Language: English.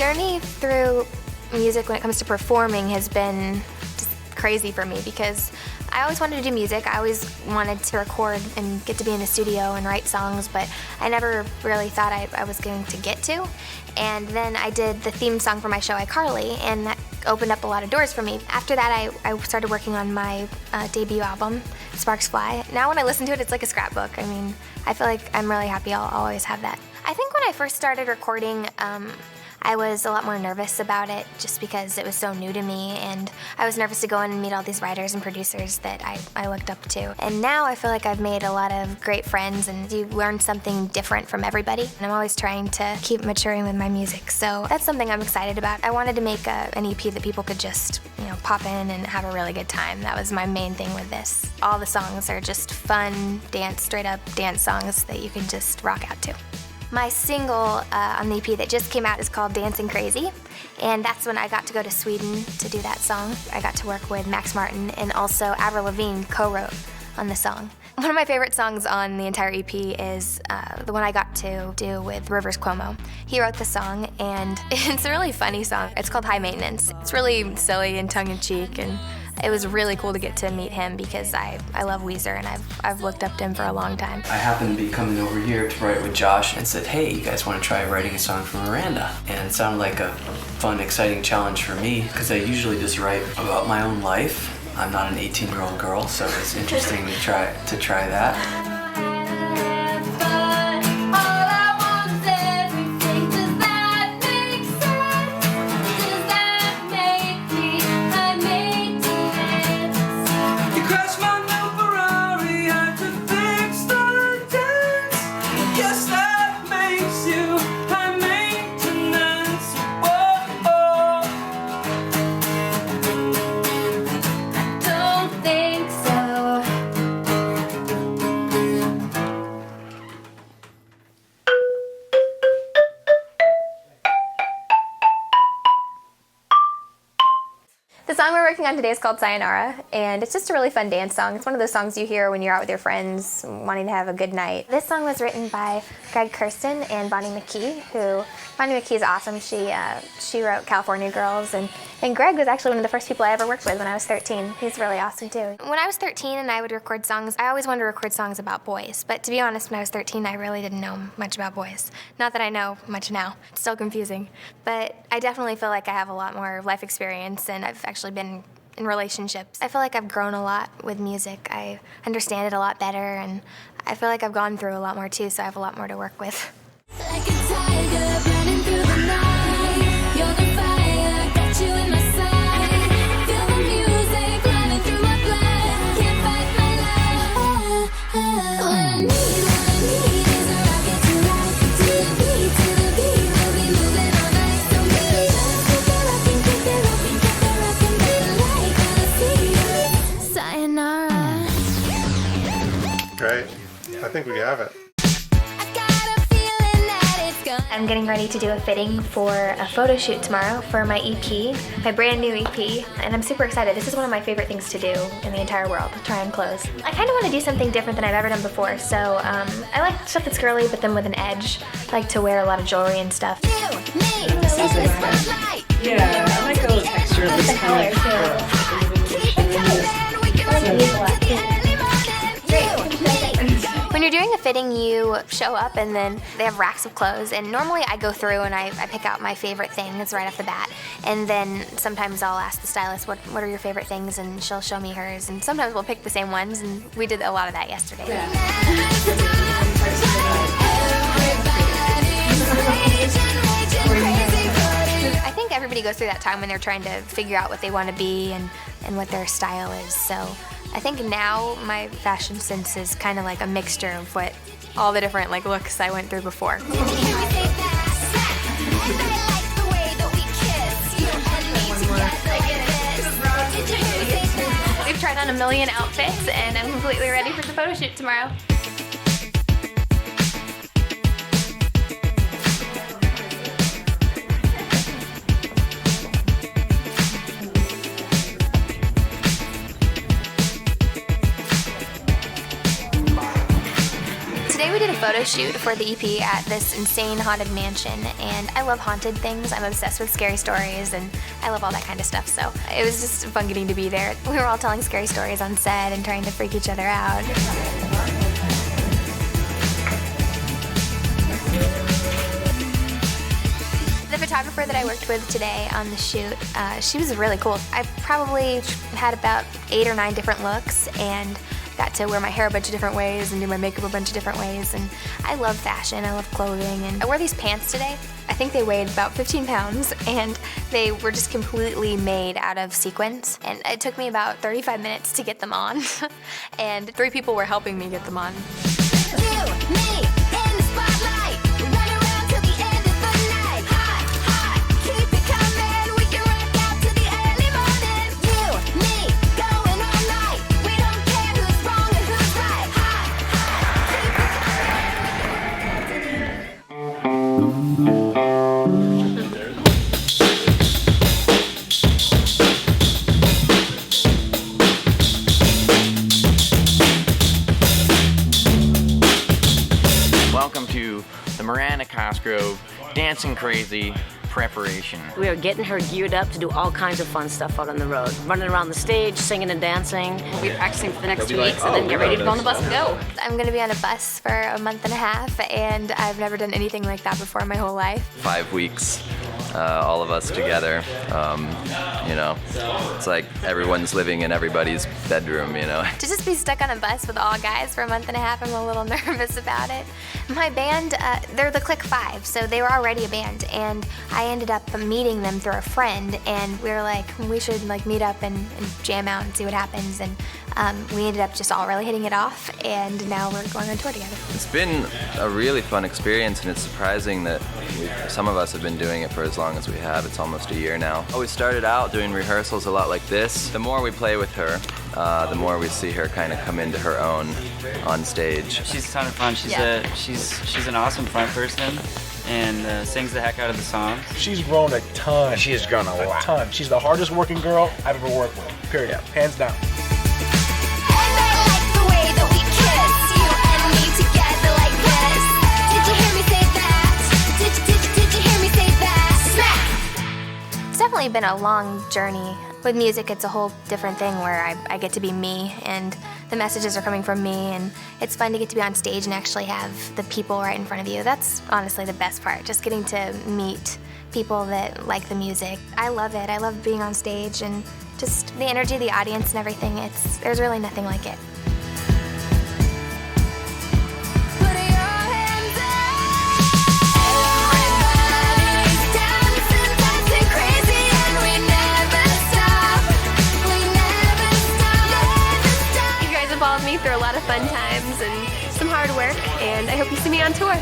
journey through music when it comes to performing has been just crazy for me because I always wanted to do music. I always wanted to record and get to be in the studio and write songs, but I never really thought I was going to get to. And then I did the theme song for my show, iCarly, and that opened up a lot of doors for me. After that, I started working on my debut album, Sparks Fly. Now when I listen to it, it's like a scrapbook. I mean, I feel like I'm really happy I'll always have that. I think when I first started recording, I was a lot more nervous about it just because it was so new to me, and I was nervous to go in and meet all these writers and producers that I looked up to. And now I feel like I've made a lot of great friends, and you learn something different from everybody. And I'm always trying to keep maturing with my music, so that's something I'm excited about. I wanted to make an EP that people could just, pop in and have a really good time. That was my main thing with this. All the songs are just fun, straight up dance songs that you can just rock out to. My single on the EP that just came out is called Dancing Crazy, and that's when I got to go to Sweden to do that song. I got to work with Max Martin, and also Avril Lavigne co-wrote on the song. One of my favorite songs on the entire EP is the one I got to do with Rivers Cuomo. He wrote the song, and it's a really funny song. It's called High Maintenance. It's really silly and tongue-in-cheek, and it was really cool to get to meet him because I love Weezer, and I've looked up to him for a long time. I happened to be coming over here to write with Josh and said, hey, you guys want to try writing a song for Miranda? And it sounded like a fun, exciting challenge for me because I usually just write about my own life. I'm not an 18-year-old girl, so it's interesting to try that. The song we're working on today is called Sayonara, and it's just a really fun dance song. It's one of those songs you hear when you're out with your friends wanting to have a good night. This song was written by Greg Kirsten and Bonnie McKee, Bonnie McKee is awesome. She wrote California Girls, and Greg was actually one of the first people I ever worked with when I was 13. He's really awesome too. When I was 13 and I would record songs, I always wanted to record songs about boys, but to be honest, when I was 13, I really didn't know much about boys. Not that I know much now. It's still confusing, but I definitely feel like I have a lot more life experience, and I've actually been in relationships. I feel like I've grown a lot with music. I understand it a lot better, and I feel like I've gone through a lot more too, so I have a lot more to work with. Like a tiger running through the night, you're the fire, got you in my sight. Feel the music running through my blood, can't fight my life. What I need is a rocket to ride to the beat, we'll be moving all night. So baby, let's kick it rockin', baby, like I see. Sayonara. Great. I think we have it. I'm getting ready to do a fitting for a photo shoot tomorrow for my EP, my brand new EP, and I'm super excited. This is one of my favorite things to do in the entire world, try on clothes. I kind of want to do something different than I've ever done before, so I like stuff that's girly but then with an edge. I like to wear a lot of jewelry and stuff. Yeah, I like the little texture of this color too. When you're doing a fitting, you show up and then they have racks of clothes, and normally I go through and I pick out my favorite things right off the bat, and then sometimes I'll ask the stylist what are your favorite things, and she'll show me hers, and sometimes we'll pick the same ones, and we did a lot of that yesterday. Yeah. I think everybody goes through that time when they're trying to figure out what they want to be and what their style is, so I think now my fashion sense is kind of like a mixture of what all the different looks I went through before. We've tried on a million outfits, and I'm completely ready for the photo shoot tomorrow. Today we did a a photo shoot for the EP at this insane haunted mansion, and I love haunted things. I'm obsessed with scary stories, and I love all that kind of stuff, so it was just fun getting to be there. We were all telling scary stories on set and trying to freak each other out. The photographer that I worked with today on the shoot, she was really cool. I probably had about 8 or 9 different looks and got to wear my hair a bunch of different ways and do my makeup a bunch of different ways. And I love fashion, I love clothing. And I wore these pants today. I think they weighed about 15 pounds and they were just completely made out of sequins. And it took me about 35 minutes to get them on. And 3 people were helping me get them on. Welcome to the Miranda Cosgrove Dancing Crazy preparation. We are getting her geared up to do all kinds of fun stuff out on the road. Running around the stage, singing and dancing. We'll be practicing for the next 2 weeks and then get ready to go on the bus and go. I'm gonna be on a bus for a month and a half, and I've never done anything like that before in my whole life. 5 weeks, all of us together. You know, it's like everyone's living in everybody's bedroom, you know. To just be stuck on a bus with all guys for a month and a half, I'm a little nervous about it. My band, they're the Click 5, so they were already a band, and I ended up meeting them through a friend, and we were like, we should like meet up and jam out and see what happens, and we ended up just all really hitting it off, and now we're going on tour together. It's been a really fun experience, and it's surprising that some of us have been doing it for as long as we have. It's almost a year now. We started out doing rehearsals a lot like this. The more we play with her, the more we see her kind of come into her own on stage. She's a ton of fun. She's an awesome front person and sings the heck out of the songs. She's grown a ton. She has grown a lot. ton. She's the hardest working girl I've ever worked with, period. Hands down. It's definitely been a long journey. With music, it's a whole different thing where I get to be me, and the messages are coming from me, and it's fun to get to be on stage and actually have the people right in front of you. That's honestly the best part, just getting to meet people that like the music. I love it. I love being on stage and just the energy of the audience and everything. There's really nothing like it. Followed me through a lot of fun times and some hard work, and I hope you see me on tour.